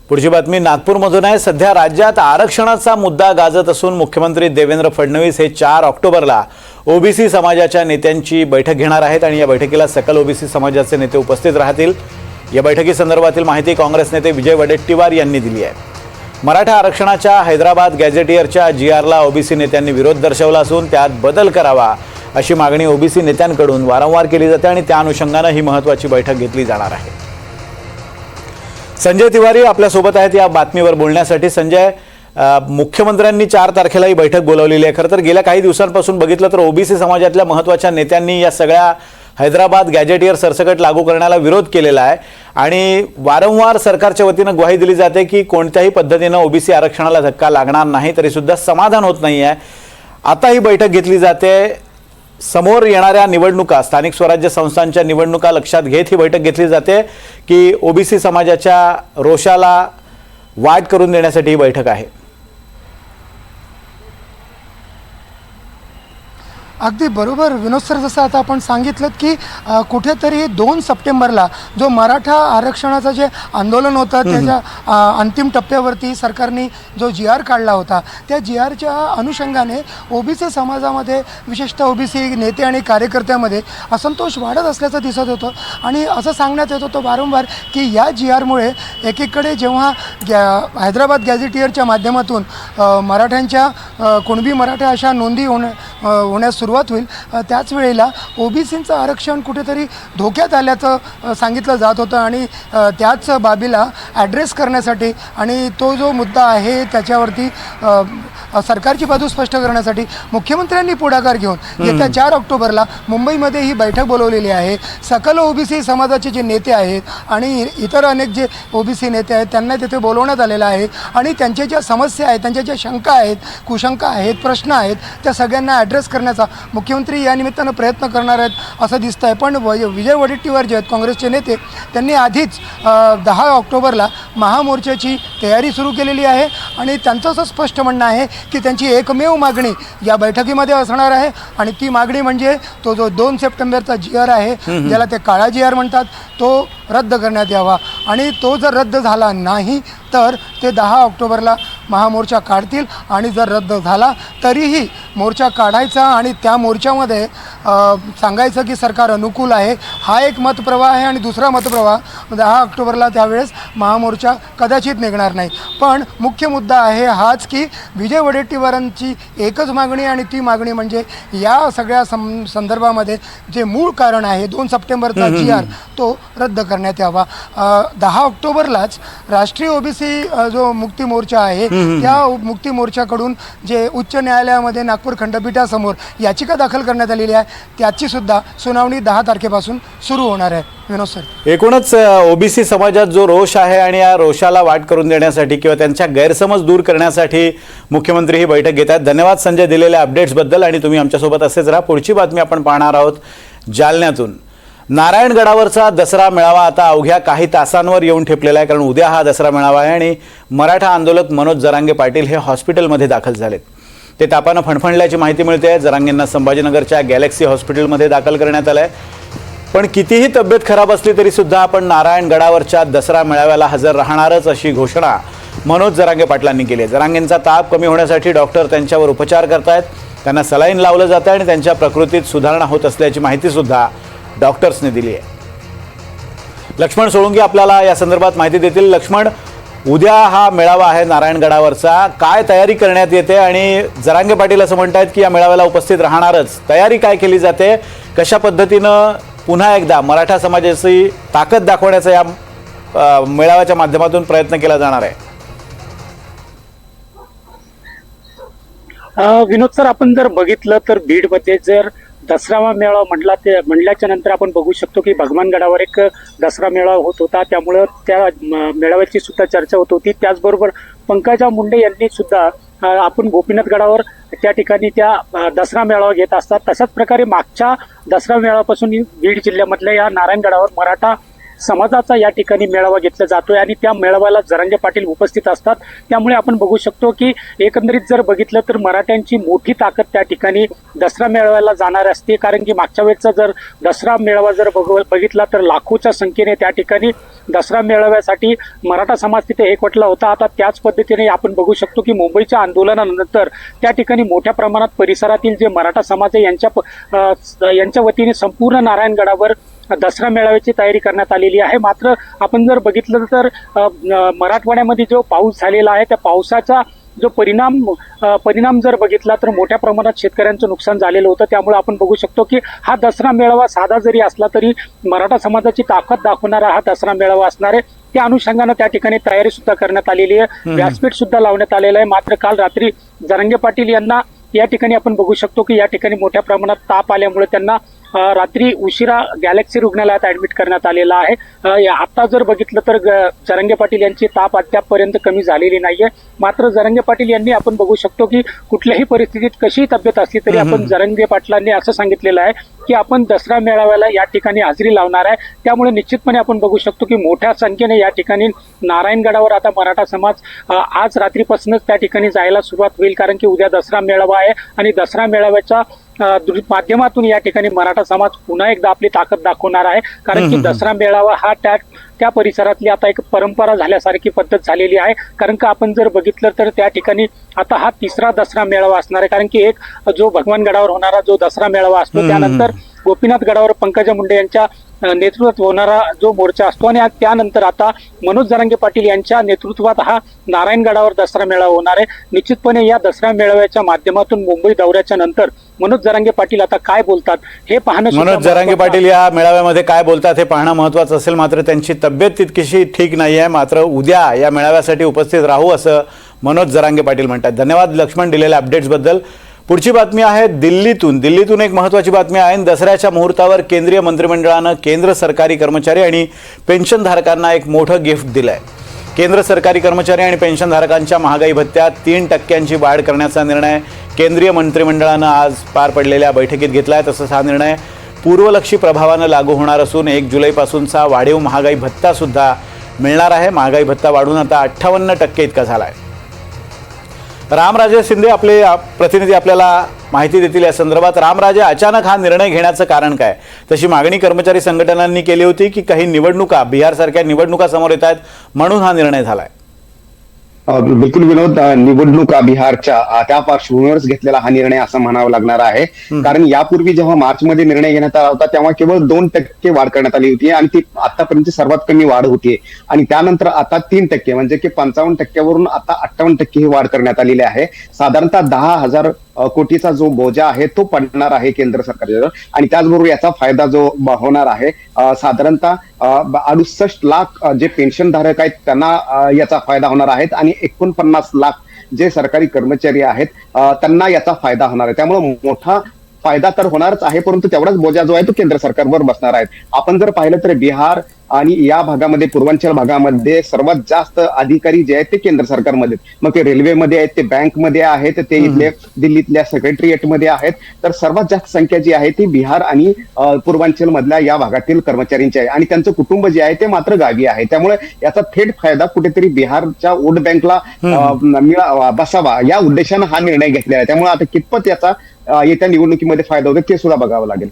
पुढची बातमी नागपूरमधून आहे। सध्या राज्यात आरक्षणाचा मुद्दा गाजत असून मुख्यमंत्री देवेंद्र फडणवीस हे 4 ऑक्टोबरला ओबीसी समाजाच्या नेत्यांची बैठक घेणार आहेत आणि या बैठकीला सकल ओबीसी समाजाचे नेते उपस्थित राहतील। या बैठकीसंदर्भातील माहिती काँग्रेस नेते विजय वडेट्टीवार यांनी दिली आहे। मराठा आरक्षणाच्या हैदराबाद गॅझेटियरच्या जीआरला ओबीसी नेत्यांनी विरोध दर्शवला असून त्यात बदल करावा अशी मागणी ओबीसी नेत्यांकडून वारंवार केली जाते आणि त्या अनुषंगाने ही महत्त्वाची बैठक घेतली जाणार आहे। संजय तिवारी आपल्या सोबत आहेत या बातमीवर बोलण्यासाठी। संजय, मुख्यमंत्र्यांनी 4 तारखेला ही बैठक बोलावलेली आहे। खरं तर गेल्या काही दिवसांपासून बघितलं तर ओबीसी समाजातल्या महत्त्वाच्या नेत्यांनी या सगळ्या हैदराबाद गॅझेटियर सरसकट लागू करण्याला विरोध केलेला आहे आणि वारंवार सरकारच्या वतीनं ग्वाही दिली जाते की कोणत्याही पद्धतीनं ओबीसी आरक्षणाला धक्का लागणार नाही, तरी सुद्धा समाधान होत नाही आहे। आता ही बैठक घेतली जाते। समोर येणाऱ्या निवडणुका, स्थानिक स्वराज्य संस्थांच्या निवडणुका लक्षात घेत ही बैठक घेतली जाते की ओबीसी समाजाच्या रोषाला वाट करून देण्यासाठी ही बैठक आहे। अगदी बरोबर विनोद सर, जसं आता आपण सांगितलं की कुठेतरी 2 सप्टेंबरला जो मराठा आरक्षणाचं जे आंदोलन होतं त्याच्या अंतिम टप्प्यावरती सरकारने जो जीआर काढला होता, त्या जीआरच्या अनुषंगाने ओबीसी समाजामध्ये विशेषतः ओबीसी नेते आणि कार्यकर्त्यामध्ये असंतोष वाढत असल्याचं दिसत होतं आणि असं सांगण्यात येत होतं वारंवार की या जीआरमुळे एकीकडे जेव्हा हैदराबाद गॅझेटियरच्या माध्यमातून मराठ्यांच्या कुणबी मराठा अशा नोंदी होण्यास सुरुवात होईल, त्याच वेळेला ओबीसींचं आरक्षण कुठेतरी धोक्यात आल्याचं सांगितलं जात होतं आणि त्याच बाबीला ॲड्रेस करण्यासाठी आणि तो जो मुद्दा आहे त्याच्यावरती सरकारची बाजू स्पष्ट करण्यासाठी मुख्यमंत्र्यांनी पुढाकार घेऊन येत्या 4 ऑक्टोबरला मुंबईमध्ये ही बैठक बोलवलेली आहे। सकल ओबीसी समाजाचे जे नेते आहेत आणि इतर अनेक जे ओबीसी नेते आहेत त्यांना तिथे बोलवण्यात आलेलं आहे आणि त्यांच्या ज्या समस्या आहेत, त्यांच्या ज्या शंका आहेत, कुशंका आहेत, प्रश्न आहेत, त्या सगळ्यांना ॲड्रेस करण्याचा मुख्यमंत्री या निमित्तानं प्रयत्न करणार आहेत असं दिसतं आहे। पण विजय वडेट्टीवार जे आहेत काँग्रेसचे नेते, त्यांनी आधीच 10 ऑक्टोबरला महामोर्चाची तयारी सुरू केलेली आहे आणि त्यांचं असं स्पष्ट म्हणणं आहे की त्यांची एकमेव मागणी या बैठकीमध्ये असणार आहे आणि ती मागणी म्हणजे तो जो 2 सप्टेंबरचा जीआर आहे, ज्याला ते काळा जीआर म्हणतात, तो रद्द करण्यात यावा आणि तो जर रद्द झाला नाही तर ते 10 ऑक्टोबरला महामोर्चा काढतील आणि जर रद्द झाला तरीही मोर्चा काढायचा आणि त्या मोर्चामध्ये सांगायचं की सरकार अनुकूल आहे, हा एक मतप्रवाह आहे आणि दुसरा मतप्रवाह 10 ऑक्टोबरला त्यावेळेस महामोर्चा कदाचित निघणार नाही। पण मुख्य मुद्दा आहे हाच की विजय वडेट्टीवारांची एकच मागणी आणि ती मागणी म्हणजे या सगळ्या संदर्भामध्ये जे मूळ कारण आहे 2 सप्टेंबरचा जीआर तो रद्द करण्यात यावा। 10 ऑक्टोबरलाच राष्ट्रीय ओबीसी जो मुक्ती मोर्चा आहे त्या मुक्ती मोर्चाकडून जे उच्च न्यायालयामध्ये नागपूर खंडपीठासमोर याचिका दाखल करण्यात आलेली आहे त्याची सुद्धा सुनावणी 10 तारखेपासून सुरू होणार आहे। विनोद सर, एकूणच ओबीसी समाजात जो रोष आहे आणि या रोषाला वाट करून देण्यासाठी किंवा त्यांच्या गैरसमज दूर करण्यासाठी मुख्यमंत्री ही बैठक घेत आहेत। धन्यवाद संजय दिलेल्या अपडेट्सबद्दल आणि तुम्ही आमच्यासोबत असेच राहा। पुढची बातमी आपण पाहणार आहोत जालन्यातून। नारायणगडावरचा दसरा मेळावा आता अवघ्या काही तासांवर येऊन ठेपलेला आहे, कारण उद्या हा दसरा मेळावा आहे आणि मराठा आंदोलक मनोज जरांगे पाटील हे हॉस्पिटलमध्ये दाखल झालेत। ते तापानं फणफणल्याची माहिती मिळते। जरांगेंना संभाजीनगरच्या गॅलेक्सी हॉस्पिटलमध्ये दाखल करण्यात आलं आहे। पण कितीही तब्येत खराब असली तरी सुद्धा आपण नारायणगडावरच्या दसरा मेळाव्याला हजर राहणारच अशी घोषणा मनोज जरांगे पाटलांनी केली आहे। जरांगेंचा ताप कमी होण्यासाठी डॉक्टर त्यांच्यावर उपचार करतायत, त्यांना सलाईन लावलं जातं आणि त्यांच्या प्रकृतीत सुधारणा होत असल्याची माहिती सुद्धा डॉक्टर्सने दिली आहे। लक्ष्मण सोळुंके आपल्याला या संदर्भात माहिती देतील। लक्ष्मण, उद्या हा मेळावा आहे नारायणगडावरचा, काय तयारी करण्यात येते आणि जरांगे पाटील असं म्हणतात की या मेळाव्याला उपस्थित राहणारच, तयारी काय केली जाते, कशा पद्धतीनं पुन्हा एकदा मराठा समाजाची ताकद दाखवण्याचा या मेळाव्याच्या माध्यमातून प्रयत्न केला जाणार आहे? विनोद सर, आपण जर बघितलं तर बीडमध्ये जर दसरा मेळावा म्हटल्याच्या नंतर आपण बघू शकतो की भगवानगडावर एक दसरा मेळावा होत होता, त्यामुळं त्या मेळाव्याची सुद्धा चर्चा होत होती। त्याचबरोबर पंकजा मुंडे यांनी सुद्धा आपण गोपीनाथगडावर त्या ठिकाणी त्या दसरा मेळावा घेत असतात। तशाच प्रकारे मागच्या दसरा मेळाव्यापासून बीड जिल्ह्यामधल्या या नारायणगडावर मराठा समाजाचा या ठिकाणी मेळावा घेतला जातोय आणि त्या मेळाव्याला जरांगे पाटील उपस्थित असतात. त्यामुळे आपण बघू शकतो की एकंदरीत जर बघितलं तर मराठ्यांची मोठी ताकद त्या ठिकाणी दसरा मेळाव्याला जाणार असते. कारण की मागच्या वेळेचा जर दसरा मेळावा जर बघितला तर लाखोच्या संख्येने त्या ठिकाणी दसरा मेळाव्यासाठी मराठा समाज तिथे एकवटला होता. आता त्याच पद्धतीने आपण बघू शकतो की मुंबईच्या आंदोलनानंतर त्या ठिकाणी मोठ्या प्रमाणात परिसरातील जे मराठा समाज आहे यांच्या वतीने संपूर्ण नारायणगडावर दसरा मेळाव्याची तयारी करण्यात आलेली आहे. मात्र आपण जर बघितलं तर मराठवाड्यामध्ये जो पाऊस झालेला आहे त्या पावसाचा जो परिणाम जर बघितला तर मोठ्या प्रमाणात शेतकऱ्यांचं नुकसान झालेलं होतं. त्यामुळे आपण बघू शकतो की हा दसरा मेळावा साधा जरी असला तरी मराठा समाजाची ताकद दाखवणारा हा दसरा मेळावा असणार आहे. त्या अनुषंगानं त्या ठिकाणी तयारी सुद्धा करण्यात आलेली आहे. व्यासपीठ सुद्धा लावण्यात आलेलं आहे. मात्र काल रात्री जरांगे पाटील यांना या ठिकाणी आपण बघू शकतो की या ठिकाणी मोठ्या प्रमाणात ताप आल्यामुळे त्यांना रात्री उशिरा गॅलेक्सी रुग्णालयात ऍडमिट करण्यात आलेला आहे. आता जर बघितलं तर जरांगे पाटील यांची ताप अद्यापपर्यंत कमी झालेली नाहीये. मात्र जरांगे पाटील यांनी आपण बघू शकतो की कुठल्याही परिस्थितीत कशी तब्येत असली तरी आपण जरांगे पाटलांनी असं सांगितलेलं आहे की आपण दसरा मेळाव्याला या ठिकाणी हजेरी लावणार आहे. त्यामुळे निश्चितपणे आपण बघू शकतो की मोठ्या संख्येने या ठिकाणी नारायणगडावर आता मराठा समाज आज रात्रीपासूनच त्या ठिकाणी जायला सुरुवात होईल. कारण की उद्या दसरा मेळावा आहे आणि दसरा मेळाव्याच्या माध्यमातून या ठिकाणी मराठा समाज पुन्हा एकदा आपली ताकद दाखवणार आहे. कारण की दसरा मेळावा हा त्या परिसरातली आता एक परंपरा झाल्यासारखी पद्धत झालेली आहे. कारण का आपण जर बघितलं तर त्या ठिकाणी आता हा तिसरा दसरा मेळावा असणार आहे. कारण की एक जो भगवान गडावर होणारा जो दसरा मेळावा असतो त्यानंतर गोपीनाथ गडावर पंकजा मुंडे यांच्या नेतृत्वात होणारा जो मोर्चा असतो आणि त्यानंतर आता मनोज जरांगे पाटील यांच्या नेतृत्वात हा नारायणगडावर दसरा मेळावा होणार आहे. निश्चितपणे या दसरा मेळाव्याच्या माध्यमातून मुंबई दौऱ्याच्या नंतर मनोज जरांगे पाटील आता काय बोलतात हे पाहणं. मनोज जरांगे पाटील या मेळाव्यामध्ये काय बोलतात हे पाहणं महत्त्वाचं असेल. मात्र त्यांची तब्येत तितकीशी ठीक नाही आहे. मात्र उद्या या मेळाव्यासाठी उपस्थित राहू असं मनोज जरांगे पाटील म्हणतात. धन्यवाद लक्ष्मण दिलेल्या अपडेट्सबद्दल. पुढची बातमी आहे दिल्लीतून एक महत्त्वाची बातमी आहे. दसऱ्याच्या मुहूर्तावर केंद्रीय मंत्रिमंडळानं केंद्र सरकारी कर्मचारी आणि पेन्शनधारकांना एक मोठं गिफ्ट दिलं आहे. केंद्र सरकारी कर्मचारी आणि पेन्शनधारकांच्या महागाई भत्त्यात 3% वाढ करण्याचा निर्णय केंद्रीय मंत्रिमंडळानं आज पार पडलेल्या बैठकीत घेतला आहे. तसंच हा निर्णय पूर्वलक्षी प्रभावानं लागू होणार असून 1 जुलैपासूनचा वाढीव महागाई भत्तासुद्धा मिळणार आहे. महागाई भत्ता वाढून आता 58% इतका झाला आहे. रामराजे शिंदे आपले प्रतिनिधी आपल्याला माहिती देतील या संदर्भात. रामराजे, अचानक हा निर्णय घेण्याचं कारण काय? तशी मागणी कर्मचारी संघटनांनी केली होती की काही निवडणुका बिहारसारख्या निवडणुका समोर येत आहेत म्हणून हा निर्णय झालाय? बिलकुल विनोद, निवडणुका बिहारच्या त्या पार्श्वभूमीवरच घेतलेला हा निर्णय असं म्हणावं लागणार आहे. कारण यापूर्वी जेव्हा मार्चमध्ये निर्णय घेण्यात आला होता तेव्हा केवळ 2% वाढ करण्यात आली होती आणि ती आतापर्यंत सर्वात कमी वाढ होती. आणि त्यानंतर आता 3% म्हणजे की 55% वरून आता 58% ही वाढ करण्यात आलेली आहे. साधारणतः 10,000 कोटीचा जो बोजा आहे तो पडणार आहे केंद्र सरकारवर. आणि त्याचबरोबर याचा फायदा जो होणार आहे साधारणतः 68 लाख जे पेन्शनधारक आहेत त्यांना याचा फायदा होणार आहे आणि 49 लाख जे सरकारी कर्मचारी आहेत त्यांना याचा फायदा होणार आहे. त्यामुळे मोठा फायदा तर होणारच आहे, परंतु तेवढाच बोजा जो आहे तो केंद्र सरकारवर बसणार आहे. आपण जर पाहिलं तर बिहार आणि या भागामध्ये पूर्वांचल भागामध्ये सर्वात जास्त अधिकारी जे आहेत ते केंद्र सरकारमध्ये, मग ते रेल्वेमध्ये आहेत, ते बँकमध्ये आहेत, ते इथले दिल्लीतल्या सेक्रेटरिएटमध्ये आहेत. तर सर्वात जास्त संख्या जी आहे ती बिहार आणि पूर्वांचल मधल्या या भागातील कर्मचाऱ्यांची आहे आणि त्यांचं कुटुंब जे आहे ते मात्र गावी आहे. त्यामुळे याचा थेट फायदा कुठेतरी बिहारच्या वोट बँकला बसावा या उद्देशानं हा निर्णय घेतलेला आहे. त्यामुळे आता कितपत याचा येत्या निवडणुकीमध्ये फायदा होतो ते सुद्धा बघावं लागेल.